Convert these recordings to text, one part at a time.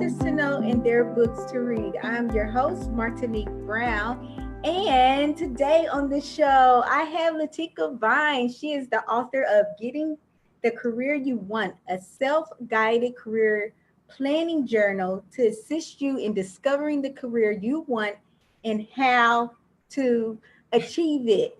authors to know and their books to read. I'm your host, Martinique Brown. And today on the show, I have Latika Vine. She is the author of Getting the Career You Want, a self-guided career planning journal to assist you in discovering the career you want and how to achieve it.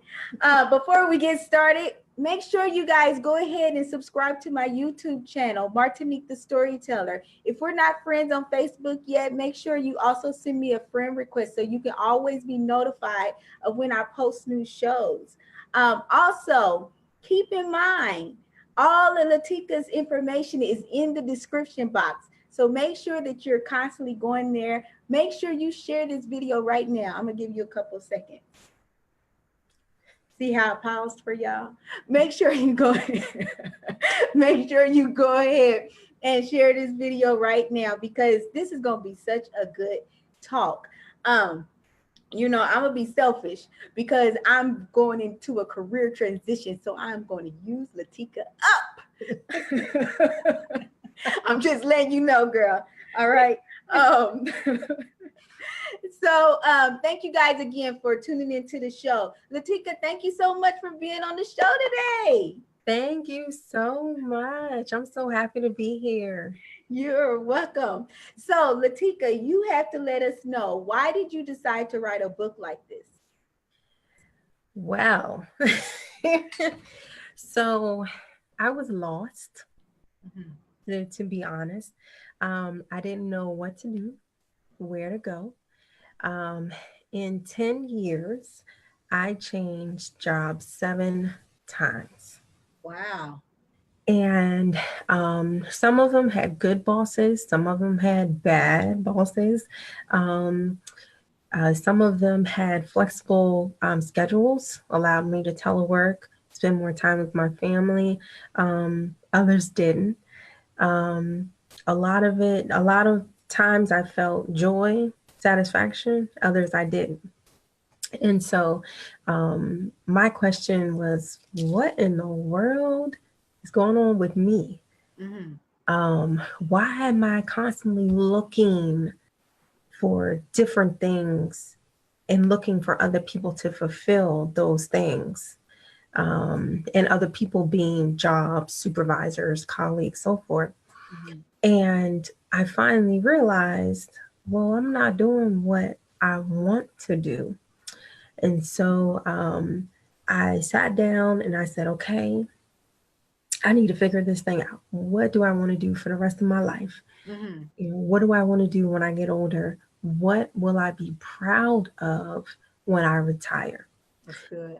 Before we get started, make sure you guys go ahead and subscribe to my YouTube channel, Martinique the Storyteller. If we're not friends on Facebook yet, make sure you also send me a friend request so you can always be notified of when I post new shows. Also, keep in mind, all of Latika's information is in the description box. So make sure that you're constantly going there. Make sure you share this video right now. I'm going to give you a couple of seconds. See how I paused for y'all? Make sure you go ahead. Make sure you go ahead and share this video right now because this is going to be such a good talk. I'm gonna be selfish because I'm going into a career transition, so I'm going to use Latika up. I'm just letting you know, girl. All right. So thank you guys again for tuning into the show. Latika, thank you so much for being on the show today. Thank you so much. I'm so happy to be here. You're welcome. So Latika, you have to let us know, why did you decide to write a book like this? Well, so I was lost, to be honest. I didn't know what to do, where to go. In 10 years, I changed jobs 7 times. Wow. And some of them had good bosses, some of them had bad bosses. Some of them had flexible schedules, allowed me to telework, spend more time with my family. Others didn't. A lot of times I felt joy, satisfaction, others I didn't. And so my question was, what in the world is going on with me? Why am I constantly looking for different things and looking for other people to fulfill those things? And other people being jobs, supervisors, colleagues, so forth. And I finally realized, well, I'm not doing what I want to do. And so I sat down and I said, okay, I need to figure this thing out. What do I want to do for the rest of my life? What do I want to do when I get older? What will I be proud of when I retire? That's good.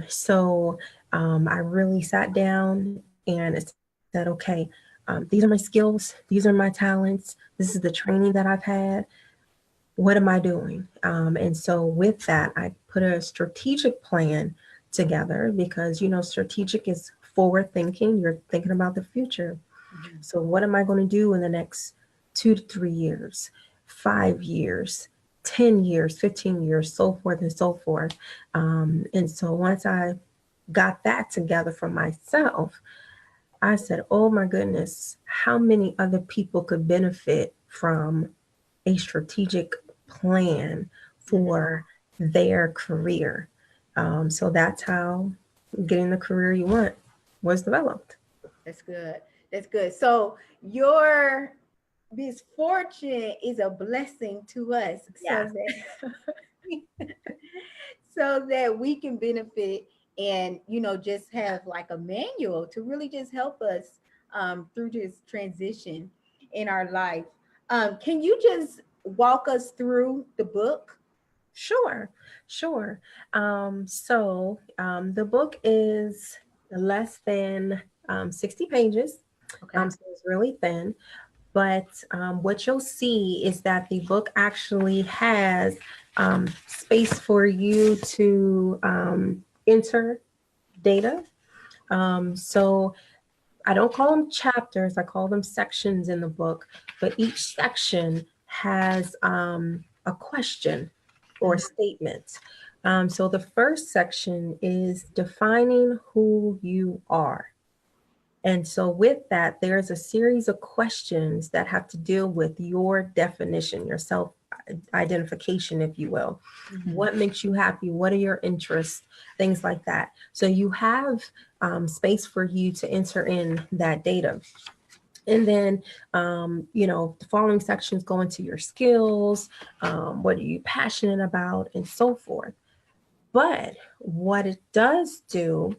So I really sat down and said, okay, these are my skills. These are my talents. This is the training that I've had. What am I doing? And so with that, I put a strategic plan together because, strategic is forward thinking. You're thinking about the future. So what am I going to do in the next 2 to 3 years, 5 years, 10 years, 15 years, so forth and so forth. And so once I got that together for myself, I said, oh my goodness, how many other people could benefit from a strategic plan for their career? So that's how Getting the Career You Want was developed. That's good. That's good. So your misfortune is a blessing to us, Yeah. so that we can benefit and just have like a manual to really just help us through this transition in our life. Can you just walk us through the book? Sure. The book is less than 60 pages. Okay. So it's really thin. But what you'll see is that the book actually has space for you to enter data. So I don't call them chapters, I call them sections in the book, but each section has a question or statement. So the first section is defining who you are. And so with that, there's a series of questions that have to deal with your definition, your self identification, if you will. What makes you happy? What are your interests? Things like that. So you have space for you to enter in that data. And then, the following sections go into your skills, what are you passionate about, and so forth. But what it does do,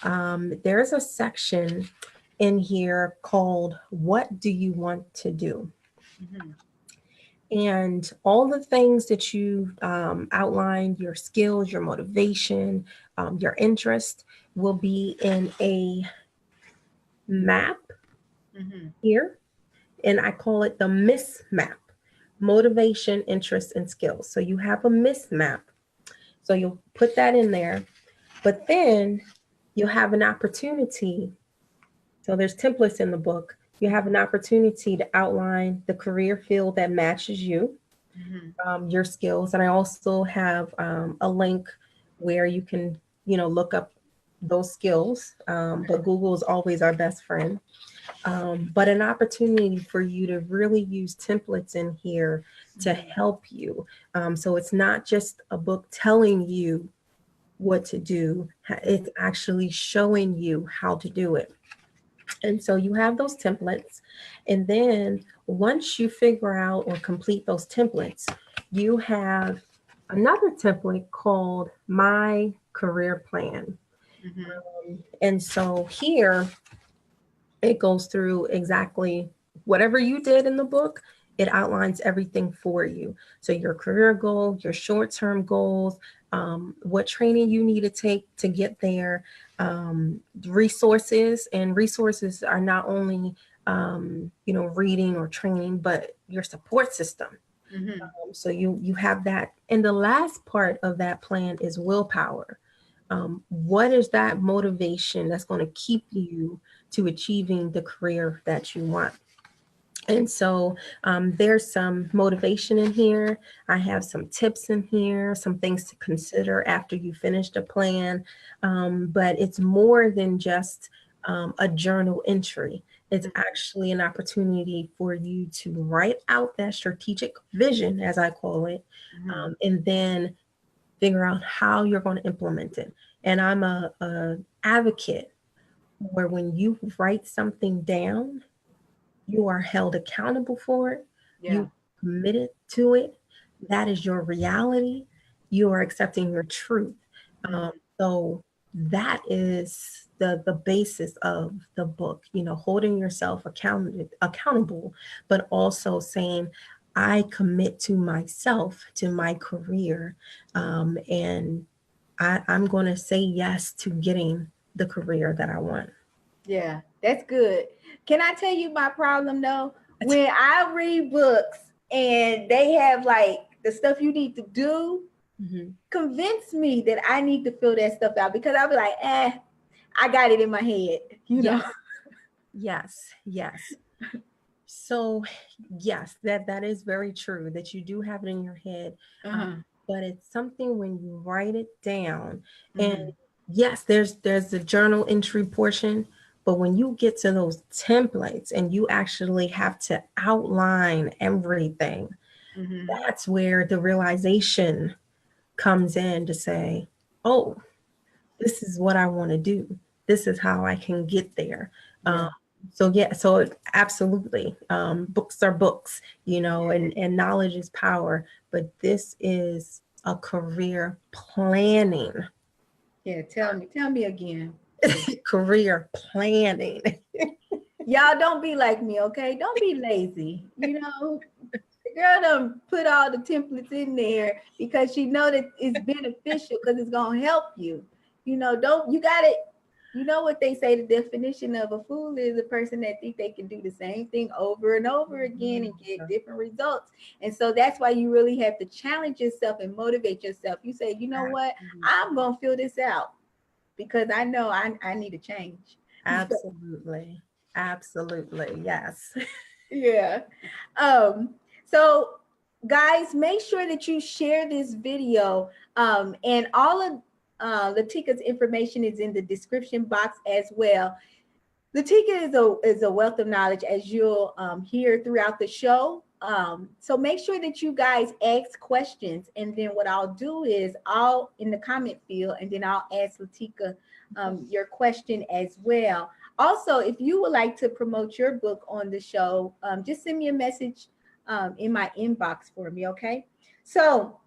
there's a section in here called What Do You Want to Do? And all the things that you outlined, your skills, your motivation, your interest, will be in a map here. And I call it the MISS map: motivation, interest, and skills. So you have a MISS map. So you'll put that in there. But then you'll have an opportunity. So there's templates in the book. You have an opportunity to outline the career field that matches you, your skills. And I also have a link where you can, look up those skills. But Google is always our best friend. But an opportunity for you to really use templates in here to help you. So it's not just a book telling you what to do, it's actually showing you how to do it. And so you have those templates. And then once you figure out or complete those templates, you have another template called My Career Plan. And so here it goes through exactly whatever you did in the book. It outlines everything for you. So your career goal, your short-term goals, what training you need to take to get there, resources. And resources are not only, reading or training, but your support system. So you have that. And the last part of that plan is willpower. What is that motivation that's going to keep you to achieving the career that you want? And so there's some motivation in here. I have some tips in here, some things to consider after you finish the plan. But it's more than just a journal entry. It's actually an opportunity for you to write out that strategic vision, as I call it, and then figure out how you're going to implement it. And I'm a advocate where when you write something down, you are held accountable for it. You committed to it. That is your reality. You are accepting your truth. So that is the basis of the book, holding yourself accountable, but also saying, I commit to myself, to my career, and I'm going to say yes to getting the career that I want. Yeah, that's good. Can I tell you my problem though? When I read books and they have like the stuff you need to do, convince me that I need to fill that stuff out, because I'll be like, I got it in my head, know. Yes. So yes, that is very true, that you do have it in your head. But it's something when you write it down. And yes, there's the journal entry portion, but when you get to those templates and you actually have to outline everything, that's where the realization comes in to say, oh, this is what I want to do. This is how I can get there. So absolutely. Books are books, and knowledge is power, but this is a career planning. Yeah, tell me again. Career planning. Y'all don't be like me, okay? Don't be lazy. The girl done put all the templates in there because she know that it's beneficial, because it's gonna help you. Don't you got it? You know what they say, the definition of a fool is a person that think they can do the same thing over and over again and get different results. And so that's why you really have to challenge yourself and motivate yourself. You say, you know what? I'm gonna fill this out because I know I need a change. Absolutely. Yes. Yeah. So guys, make sure that you share this video. And all of Latika's information is in the description box as well. Latika is a wealth of knowledge, as you'll hear throughout the show. So make sure that you guys ask questions, and then what I'll do is I'll in the comment field, and then I'll ask Latika your question as well. Also, if you would like to promote your book on the show, just send me a message in my inbox for me, okay? So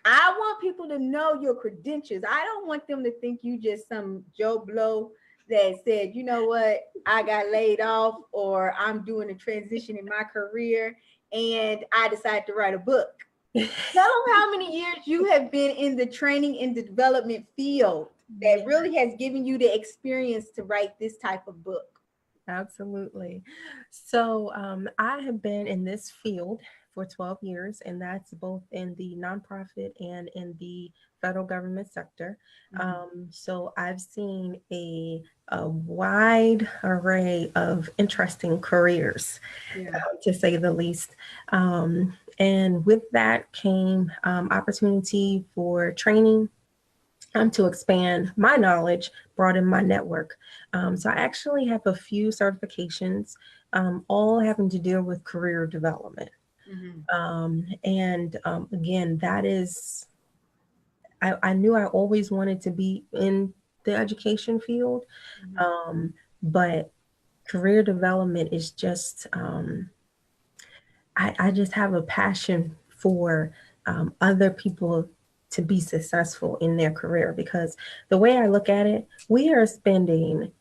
I want people to know your credentials. I don't want them to think you just some Joe Blow that said, you know what, I got laid off or I'm doing a transition in my career and I decided to write a book. Tell them how many years you have been in the training and development field that really has given you the experience to write this type of book. Absolutely. So I have been in this field for 12 years, and that's both in the nonprofit and in the federal government sector. So I've seen a wide array of interesting careers, Yeah. to say the least. And with that came opportunity for training, to expand my knowledge, broaden my network. So I actually have a few certifications, all having to deal with career development. Mm-hmm. And again, that is, I knew I always wanted to be in the education field, Mm-hmm. but career development is just, I just have a passion for other people to be successful in their career, because the way I look at it, we are spending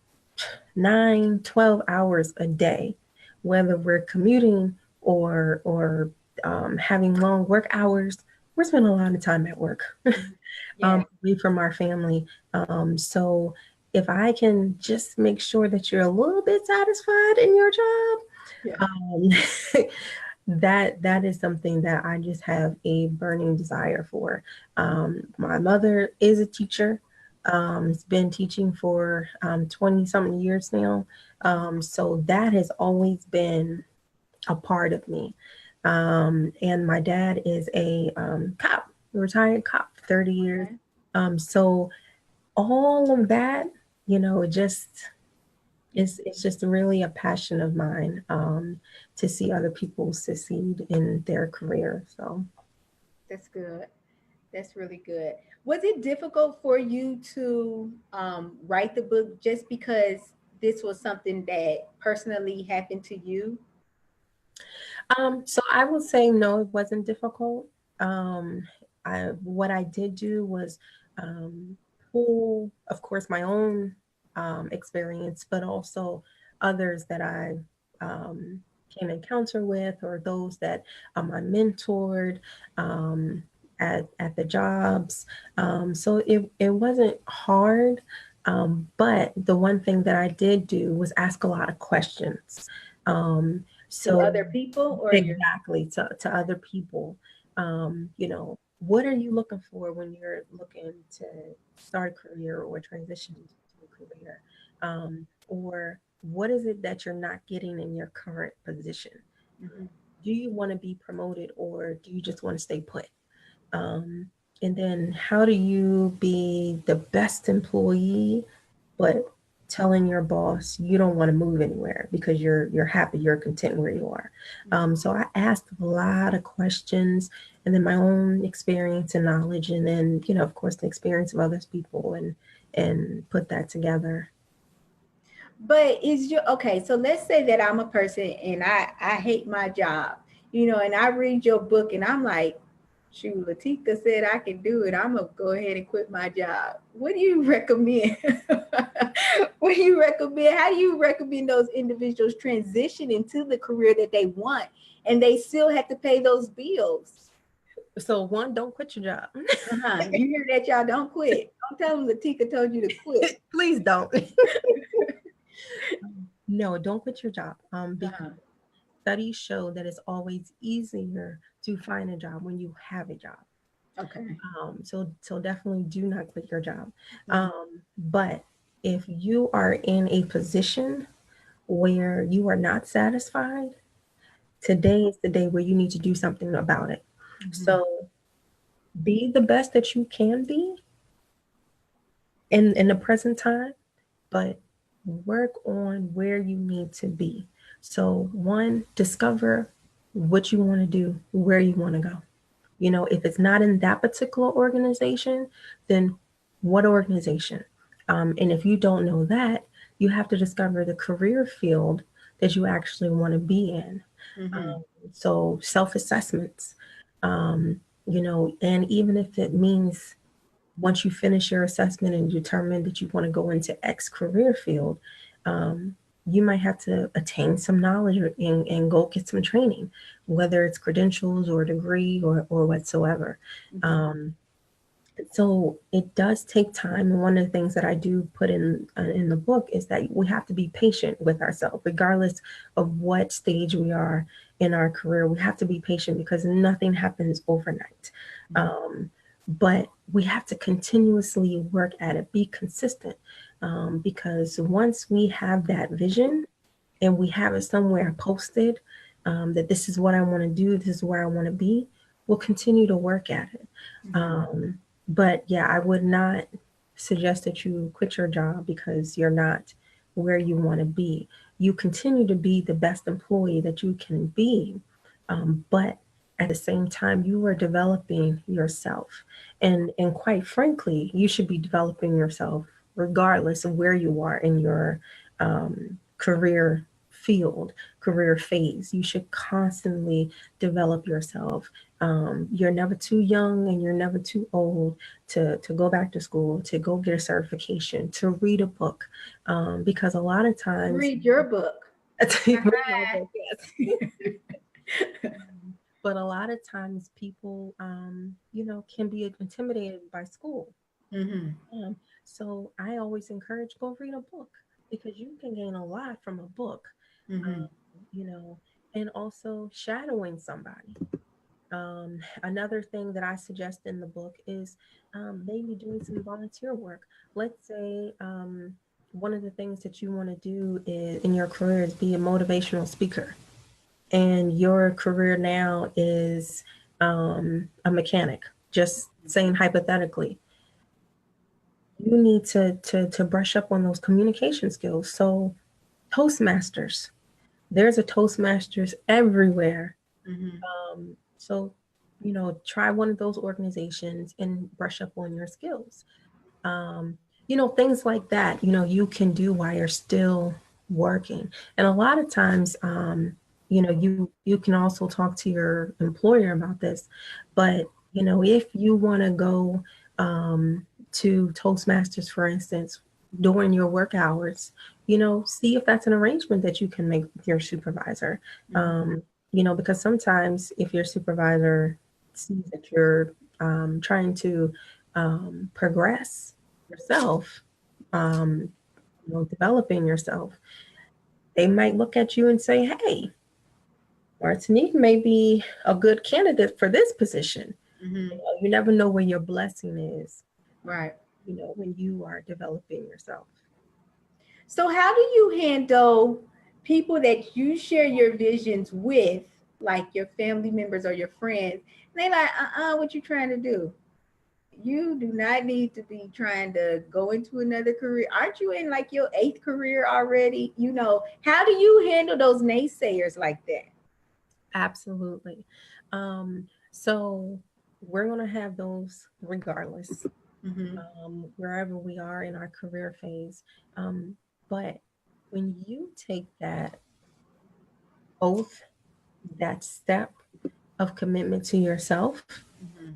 9, 12 hours a day, whether we're commuting or having long work hours. We're spending a lot of time at work, Yeah. away from our family. So if I can just make sure that you're a little bit satisfied in your job, Yeah. um, that is something that I just have a burning desire for. My mother is a teacher. Has been teaching for 20 something years now. So that has always been a part of me. And my dad is a cop, a retired cop, 30 years. Okay. So all of that, it just it's just really a passion of mine, to see other people succeed in their career. So, That's good. That's really good. Was it difficult for you to write the book just because this was something that personally happened to you? so I will say no, it wasn't difficult. Um, what I did do was um, pull, of course, my own experience, but also others that I um, came encounter with, or those that I mentored um, at the jobs. So it wasn't hard. But the one thing that I did do was ask a lot of questions. To So other people or your exactly, to other people. What are you looking for when you're looking to start a career or transition to a career? Or what is it that you're not getting in your current position? Mhm. Do you want to be promoted, or do you just want to stay put? Um, and then how do you be the best employee, but telling your boss you don't want to move anywhere because you're happy, you're content where you are. So I asked a lot of questions, and then my own experience and knowledge, and then of course the experience of others people, and put that together. But is your okay, so let's say that I'm a person and I hate my job, and I read your book and I'm like, shoot, Latika said I can do it. I'm gonna go ahead and quit my job. What do you recommend? What do you recommend? How do you recommend those individuals transition into the career that they want and they still have to pay those bills? So one, don't quit your job. Uh-huh. You hear that, y'all? Don't quit. Don't tell them Latika told you to quit. Please don't. No, don't quit your job. Because Uh-huh. studies show that it's always easier to find a job when you have a job. Okay. So definitely do not quit your job. Mhm. But if you are in a position where you are not satisfied, today is the day where you need to do something about it. Mhm. So be the best that you can be in the present time, but work on where you need to be. So, one, discover what you want to do, where you want to go. You know, if it's not in that particular organization, then what organization? And if you don't know that, you have to discover the career field that you actually want to be in. Mm-hmm. So, self assessments, you know, and even if it means once you finish your assessment and determine that you want to go into X career field, um, you might have to attain some knowledge and go get some training, whether it's credentials or degree or whatsoever. Mm-hmm. Um, so it does take time, and one of the things that I do put in the book is that we have to be patient with ourselves, regardless of what stage we are in our career. We have to be patient because nothing happens overnight. Um, but we have to continuously work at it, be consistent, because once we have that vision and we have it somewhere posted, that this is what I want to do, this is where I want to be, we'll continue to work at it. Mm-hmm. But yeah, I would not suggest that you quit your job because you're not where you want to be. You continue to be the best employee that you can be, but at the same time, you are developing yourself, and quite frankly, you should be developing yourself regardless of where you are in your career field, career phase. You should constantly develop yourself. You're never too young and you're never too old to go back to school, to go get a certification, to read a book. Because a lot of times, Read your book. read my book, yes. But a lot of times people, you know, can be intimidated by school. Mm-hmm. So I always encourage go read a book because you can gain a lot from a book, Mm-hmm. you know, and also shadowing somebody. Another thing that I suggest in the book is maybe doing some volunteer work. Let's say one of the things that you want to do is, in your career is be a motivational speaker, and your career now is a mechanic. Just saying hypothetically, you need to brush up on those communication skills. So Toastmasters, there's a Toastmasters everywhere. Mm-hmm. So, you know, try one of those organizations and brush up on your skills. You know, things like that, you know, you can do while you're still working. And a lot of times, you know, you can also talk to your employer about this. But, you know, if you want to go to Toastmasters, for instance, during your work hours, you know, see if that's an arrangement that you can make with your supervisor. Mm-hmm. You know, because sometimes if your supervisor sees that you're trying to progress yourself, um, you know, developing yourself, they might look at you and say, "Hey, Martinique may be a good candidate for this position." Mm-hmm. You know, you never know where your blessing is. Right. You know, when you are developing yourself. So, how do you handle people that you share your visions with, like your family members or your friends? And they like, what you trying to do? You do not need to be trying to go into another career. Aren't you in like your eighth career already? You know, how do you handle those naysayers like that? Absolutely. So we're gonna have those regardless, Mm-hmm. wherever we are in our career phase. But when you take that oath, that step of commitment to yourself, Mm-hmm.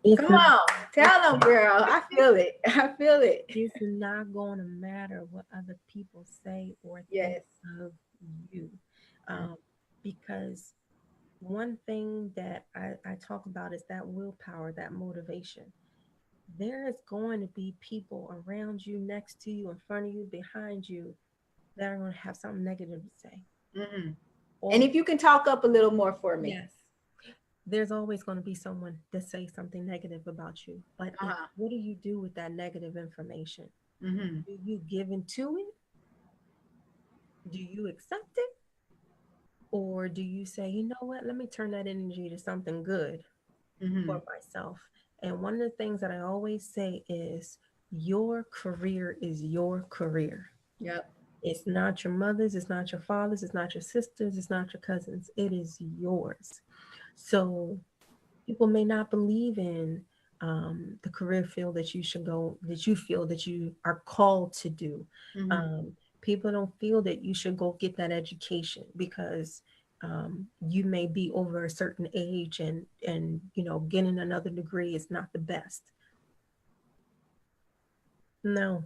it's Come not, on, it's, tell them, girl. I feel it. I feel it. it's not going to matter what other people say or think Yes. of you. Um, because one thing that I talk about is that willpower, that motivation. There is going to be people around you, next to you, in front of you, behind you that are going to have something negative to say. Mm-hmm. And Or, if you can talk up a little more for me. yes, there's always going to be someone that say something negative about you. But Uh-huh. what do you do with that negative information? Mm-hmm. Do you give into it? Do you accept it? Or do you say, you know what, let me turn that energy to something good Mm-hmm. for myself? And one of the things that I always say is Your career is your career. Yep. It's not your mother's, it's not your father's, it's not your sister's, it's not your cousin's. It is yours. So people may not believe in the career field that you should go, that you feel that you are called to do. Mm-hmm. Um, People don't feel that you should go get that education because you may be over a certain age, and getting another degree is not the best. No,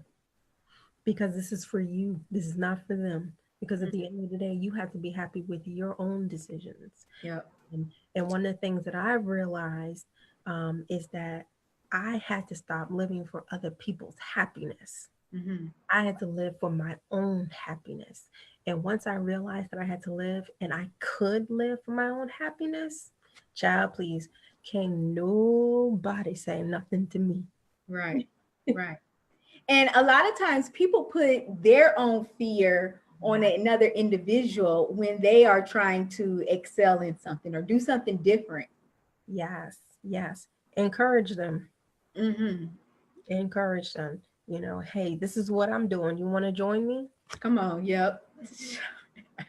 because this is for you. This is not for them. Because at the end of the day, you have to be happy with your own decisions. Yep. And one of the things that I realized is that I had to stop living for other people's happiness. Mm-hmm. I had to live for my own happiness. And once I realized that I had to live and I could live for my own happiness, child, please, can't nobody say nothing to me. Right. Right. And a lot of times people put their own fear on Yeah. another individual when they are trying to excel in something or do something different. Yes, yes. Encourage them. Mm-hmm. Encourage them. Hey, this is what I'm doing. You want to join me? Come on. Yep.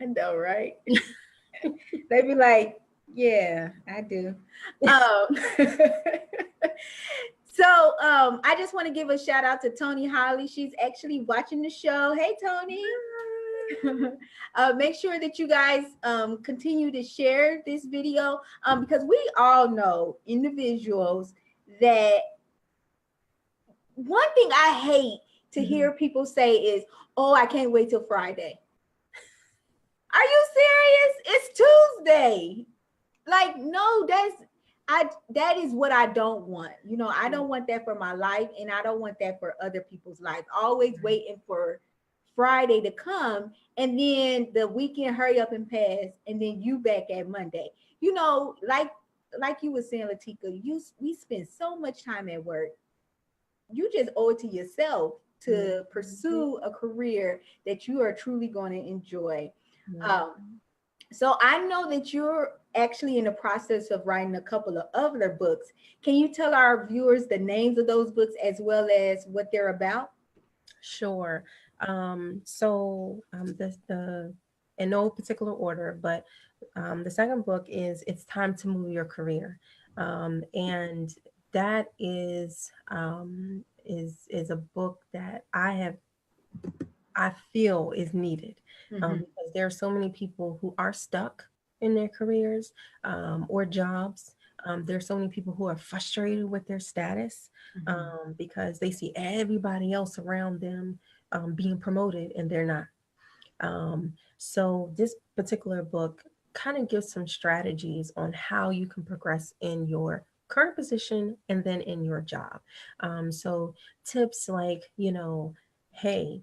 I know, right? They be like, yeah, I do. Um, I just want to give a shout out to Tony Holly. She's actually watching the show. Hey, Tony. Make sure that you guys continue to share this video because we all know individuals that one thing I hate to Mhm. hear people say is, oh, I can't wait till Friday. Are you serious? It's Tuesday. Like, no, that is what I don't want. I don't want that for my life, and I don't want that for other people's life. Always waiting for Friday to come, and then the weekend hurry up and pass, and then you back at Monday. Like you were saying, Latika, we spend so much time at work. You just owe it to yourself to Mhm. pursue a career that you are truly going to enjoy. Yeah. Um, so I know that you're actually in the process of writing a couple of other books. Can you tell our viewers the names of those books as well as what they're about? Sure. The in no particular order, but the second book is "It's Time to Move Your Career," and that is a book that I feel is needed, Mm-hmm. because there are so many people who are stuck in their careers, or jobs. There are so many people who are frustrated with their status, Mm-hmm. because they see everybody else around them being promoted and they're not. So this particular book kind of gives some strategies on how you can progress in your current position and then in your job. So tips like, hey,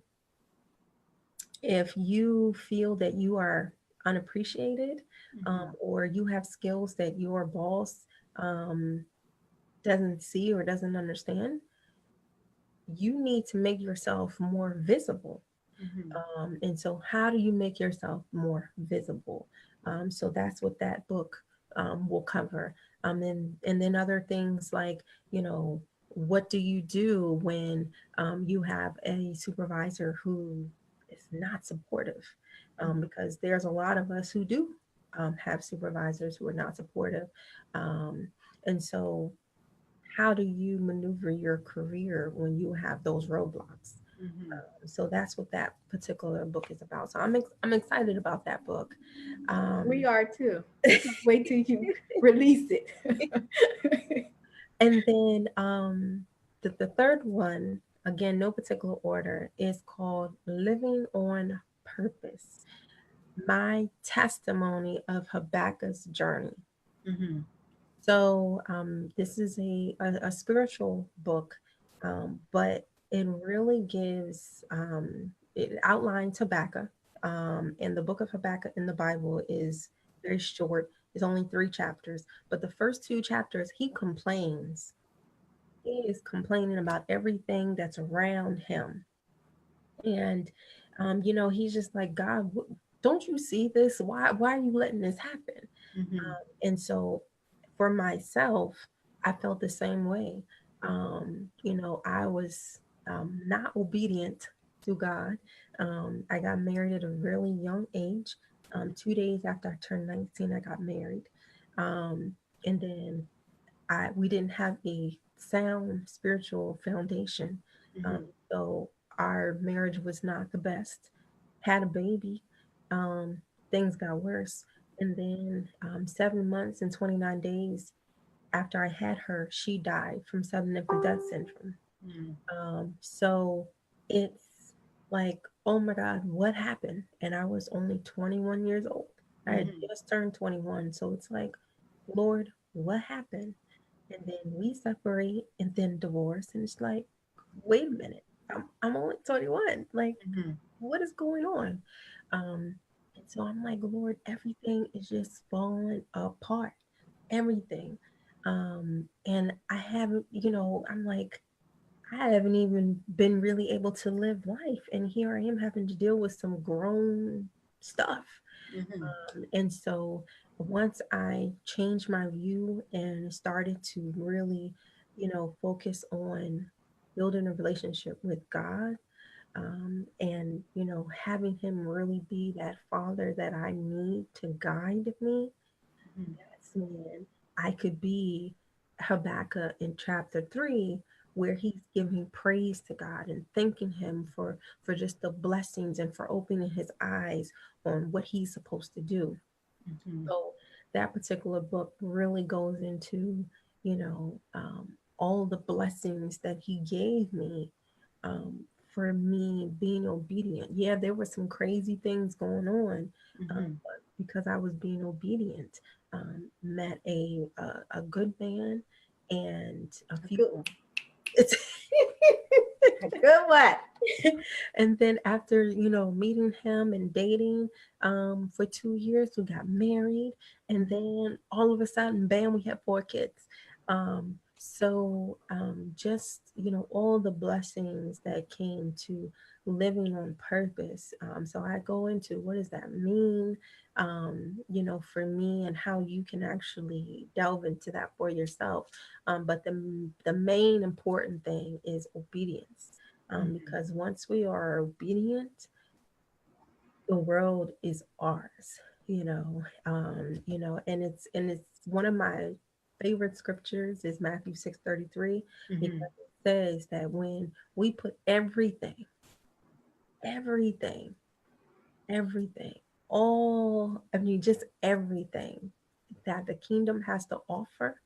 if you feel that you are unappreciated, Mm-hmm. or you have skills that your boss um, doesn't see or doesn't understand, you need to make yourself more visible. Mm-hmm. And so, how do you make yourself more visible? So that's what that book will cover. And then other things like, what do you do when you have a supervisor who is not supportive? Because there's a lot of us who do have supervisors who are not supportive. Um, and so, how do you maneuver your career when you have those roadblocks? Mm-hmm. So that's what that particular book is about. So I'm excited about that book. We Um, are too. We can't wait till you release it. and then the third one, again, no particular order, is called Living on Purpose: My Testimony of Habakkuk's Journey. Mm-hmm. So this is a spiritual book, but it really gives, it outlines Habakkuk. And the book of Habakkuk in the Bible is very short. It's only 3 chapters, but the first 2 chapters, he complains. He is complaining about everything that's around him. And, he's just like, God, don't you see this? Why are you letting this happen? Mm-hmm. And so for myself, I felt the same way. I was not obedient to God. I got married at a really young age. 2 days after I turned 19, I got married. And then we didn't have a sound spiritual foundation. Um, Mm-hmm. so our marriage was not the best. Had a baby. Um, Things got worse. And then 7 months and 29 days after I had her, she died from sudden infant death syndrome. Mm-hmm. So it's like, oh my God, what happened? And I was only 21 years old. I had Mm-hmm. just turned 21. So it's like, Lord, what happened? And then we separate and then divorce. And it's like, wait a minute, I'm only 21. Like, Mm-hmm. what is going on? Um, and so I'm like, Lord, everything is just falling apart. Everything. And I haven't, I'm like, I haven't even been really able to live life. And here I am having to deal with some grown stuff. Mm-hmm. And so once I changed my view and started to really, focus on building a relationship with God, and, having Him really be that father that I need to guide me, that's when I could be Habakkuk in chapter 3, where he's giving praise to God and thanking him for just the blessings and for opening his eyes on what he's supposed to do. Mm-hmm. So that particular book really goes into, all the blessings that he gave me, for me being obedient. Yeah, there were some crazy things going on, Mm-hmm. but because I was being obedient, met a good man and a A few. good one. It's A good one. and then after meeting him and dating for 2 years, we got married, and then all of a sudden, bam, we had 4 kids. Just all the blessings that came to living on purpose. So I go into what does that mean, for me, and how you can actually delve into that for yourself. But the main important thing is obedience, Mm-hmm. because once we are obedient, the world is ours. And it's one of my favorite scriptures is Matthew 6:33, Mm-hmm. because it says that when we put everything, everything, just everything that the kingdom has to offer,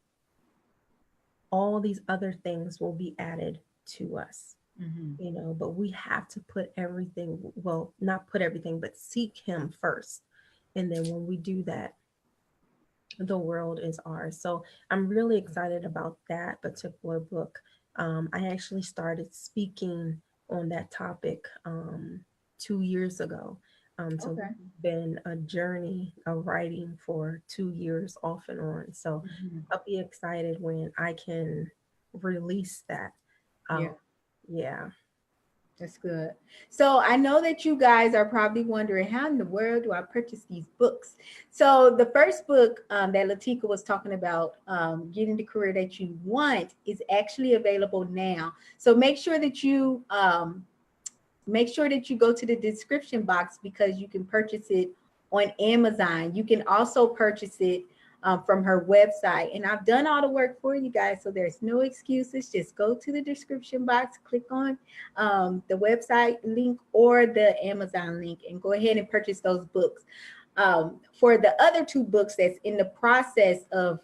all these other things will be added to us. Mm-hmm. But we have to put everything, well, not put everything, but seek him first. And then when we do that, the world is ours. So I'm really excited about that particular book. I actually started speaking on that topic 2 years ago. So Okay. it's been a journey of writing for 2 years off and on. So Mm-hmm. I'll be excited when I can release that. Yeah. Um, yeah. That's good. So I know that you guys are probably wondering how in the world do I purchase these books? So the first book that Latika was talking about, getting the career that you want, is actually available now. So make sure that you go to the description box because you can purchase it on Amazon. You can also purchase it from her website. And I've done all the work for you guys, so there's no excuses. Just go to the description box, click on the website link or the Amazon link, and go ahead and purchase those books. For the other two books that's in the process of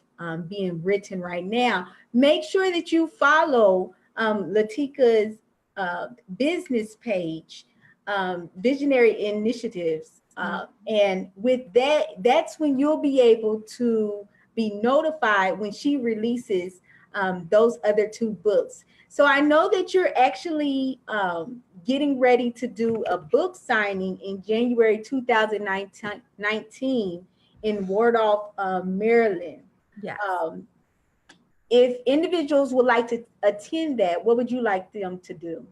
being written right now, make sure that you follow Latika's business page, Visionary Initiatives. And with that, that's when you'll be able to be notified when she releases those other two books. So I know that you're actually getting ready to do a book signing in January 2019 in Wardolph, Maryland. Yes. Um, if individuals would like to attend that, what would you like them to do?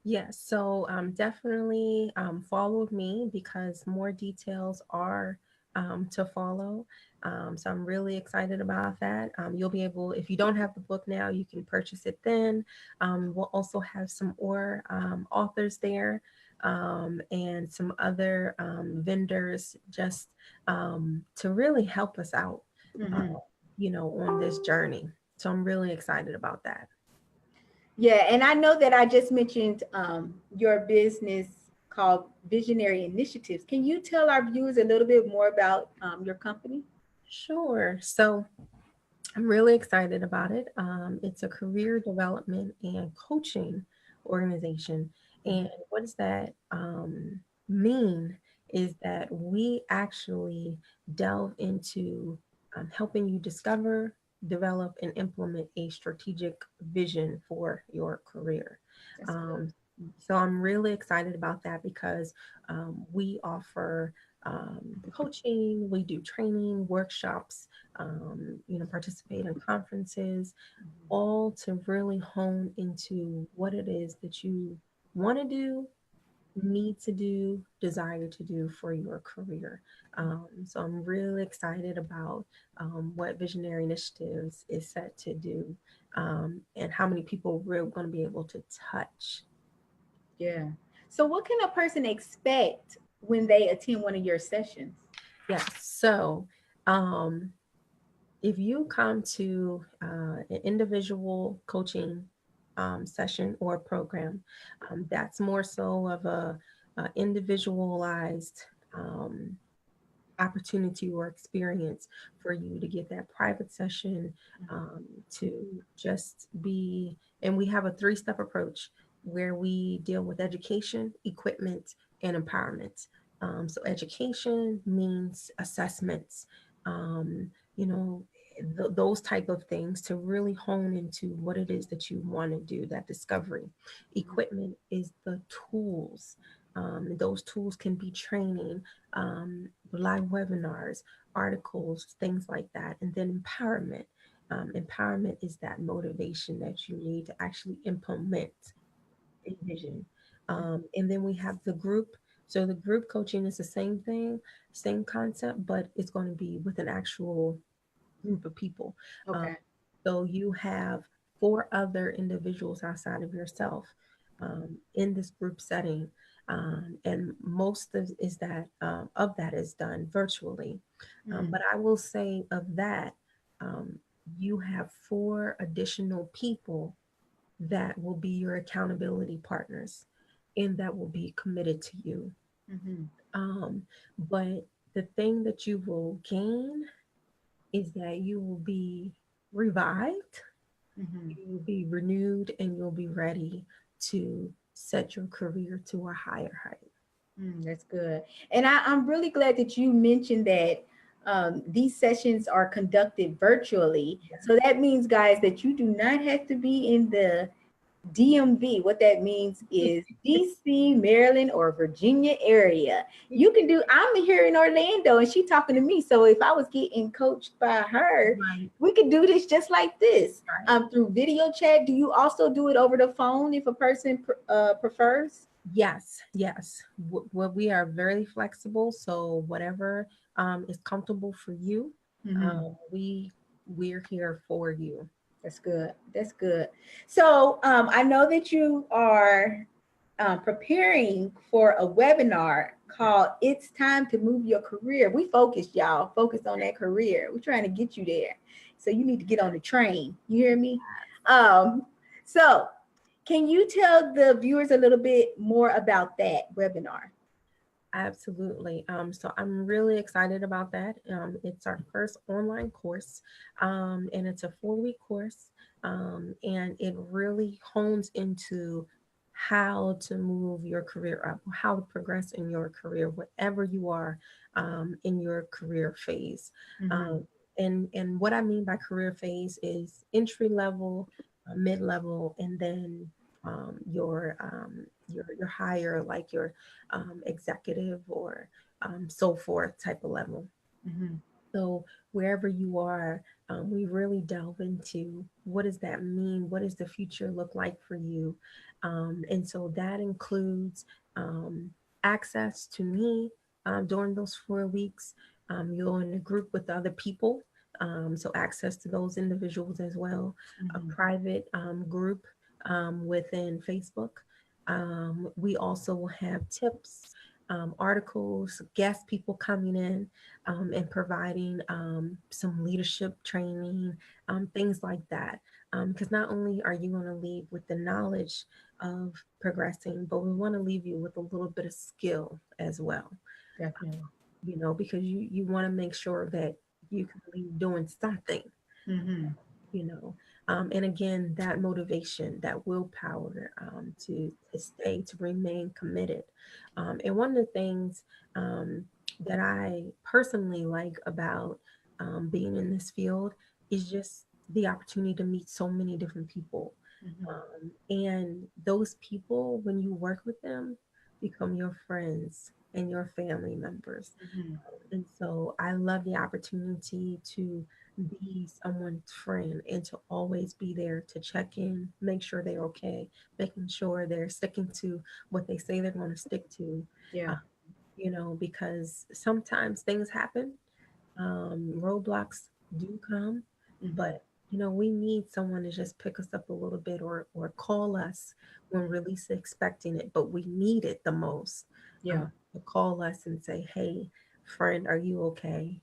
Yes. So definitely follow me because more details are to follow. So I'm really excited about that. You'll be able, if you don't have the book now, you can purchase it then. We'll also have some more authors there, and some other vendors, just to really help us out, uh, Hmm. on this journey. So I'm really excited about that. Yeah, and I know that I just mentioned your business called Visionary Initiatives. Can you tell our viewers a little bit more about your company? Sure. So I'm really excited about it. It's a career development and coaching organization. And Mhm. what does that mean is that we actually delve into helping you discover, develop, and implement a strategic vision for your career. That's good. Um, so I'm really excited about that because we offer coaching, we do training, workshops, participate in conferences, all to really hone into what it is that you want to do, need to do, desire to do for your career. So I'm really excited about what Visionary Initiatives is set to do, and how many people we're going to be able to touch. Yeah. So, what can a person expect when they attend one of your sessions? Yes. So, um, if you come to an individual coaching session or program, that's more so of a individualized um, opportunity or experience for you to get that private session, to just be, and we have a three-step approach where we deal with education, equipment, and empowerment. So education means assessments, um, you know those type of things to really hone into what it is that you want to do, that discovery. Equipment is the tools. Those tools can be training, live webinars, articles, things like that. And then empowerment. Empowerment is that motivation that you need to actually implement a vision. And then we have the group. So the group coaching is the same thing, same concept, but it's going to be with an actual group of people. Um, Okay. so you have four other individuals outside of yourself in this group setting, and most of is that of that is done virtually. Mm. But I will say of that, um, you have four additional people that will be your accountability partners, and that will be committed to you. Hmm. But the thing that you will gain is that you will be revived, Hmm. you will be renewed, and you'll be ready to set your career to a higher height. That's good. And I'm really glad that you mentioned that these sessions are conducted virtually. So that means, guys, that you do not have to be in the DMV. What that means is DC, Maryland, or Virginia area. You can do, I'm here in Orlando and she talking to me. So if I was getting coached by her, Right, we could do this just like this right. through video chat. Do you also do it over the phone if a person prefers? Yes, yes. What we are very flexible, so whatever is comfortable for you, Mhm. we're here for you. That's good. That's good. So I know that you are preparing for a webinar called "It's Time to Move Your Career." We focused, y'all. Focus on that career. We're trying to get you there. So you need to get on the train. You hear me? Um, so can you tell the viewers a little bit more about that webinar? Absolutely. So I'm really excited about that. It's our first online course, and it's a 4-week course, and it really hones into how to move your career up, how to progress in your career, whatever you are in your career phase. Mm-hmm. Um, and what I mean by career phase is entry level, mid level, and then your higher, like your executive or so forth type of level. Mm-hmm. So wherever you are, we really delve into what does that mean? What does the future look like for you? And so that includes access to me during those 4 weeks. You're in a group with other people, so access to those individuals as well. A Mhm. private group within Facebook. We also have tips, articles, guest people coming in and providing some leadership training, things like that. Because not only are you going to leave with the knowledge of progressing, but we want to leave you with a little bit of skill as well, Definitely. because you want to make sure that you can leave doing something, Mhm. you know. And again, that motivation, that willpower to stay, to remain committed. And one of the things that I personally like about being in this field is just the opportunity to meet so many different people. Mhm. And those people, when you work with them, become your friends and your family members. Mhm. And so I love the opportunity to be someone's friend and to always be there to check in, make sure they're okay, making sure they're sticking to what they say they're going to stick to, uh, Yeah. because sometimes things happen, roadblocks do come, Mhm. but we need someone to just pick us up a little bit, or call us when we're least expecting it, but we need it the most. Yeah. To call us and say, "Hey, friend, are you okay?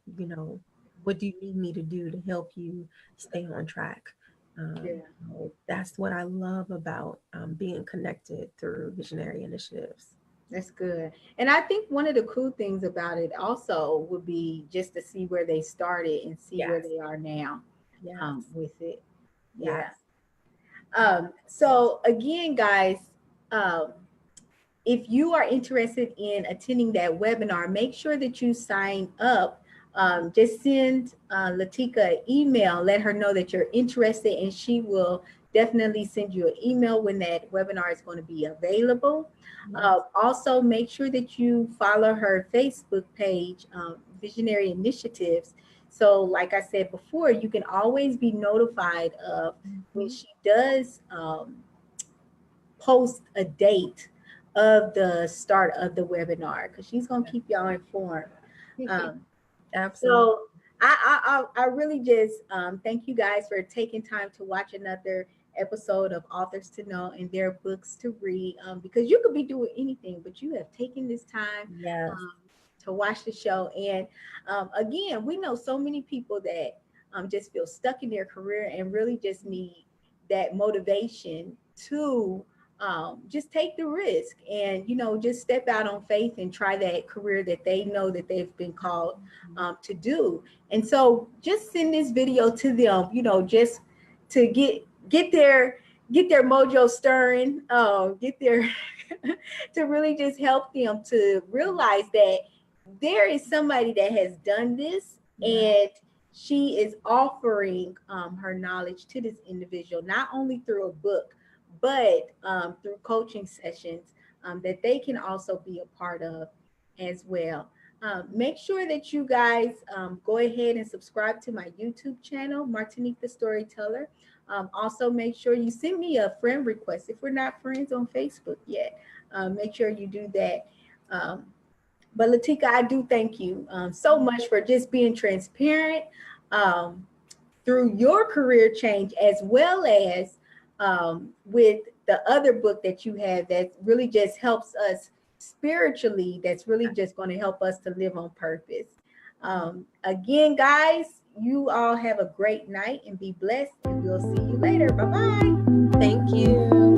What do you need me to do to help you stay on track?" Yeah. So that's what I love about being connected through visionary initiatives. That's good. And I think one of the cool things about it also would be just to see where they started and see where Yes, they are now yes, with it. Yeah. yes. So again, guys, um, if you are interested in attending that webinar, make sure that you sign up. Just send Latika an email, let her know that you're interested, and she will definitely send you an email when that webinar is going to be available. Yes. Also, make sure that you follow her Facebook page, Visionary Initiatives. So, like I said before, you can always be notified of when Mhm. she does post a date of the start of the webinar because she's going to keep y'all informed. Um, Absolutely. so I really just thank you guys for taking time to watch another episode of Authors to Know and Their Books to Read, because you could be doing anything, but you have taken this time Yes. um, to watch the show. And again, we know so many people that just feel stuck in their career and really just need that motivation to just take the risk and just step out on faith and try that career that they know that they've been called to do. And so just send this video to them, just to get their mojo stirring, get their to really just help them to realize that there is somebody that has done this, Yeah. and she is offering her knowledge to this individual, not only through a book, but through coaching sessions that they can also be a part of as well. Make sure that you guys go ahead and subscribe to my YouTube channel, Martinique the Storyteller. Also, make sure you send me a friend request if we're not friends on Facebook yet. Make sure you do that. Um, but Latika, I do thank you so much for just being transparent um, through your career change, as well as with the other book that you have that really just helps us spiritually, that's really just going to help us to live on purpose. Again, guys, you all have a great night and be blessed, and we'll see you later. Bye bye. Thank you.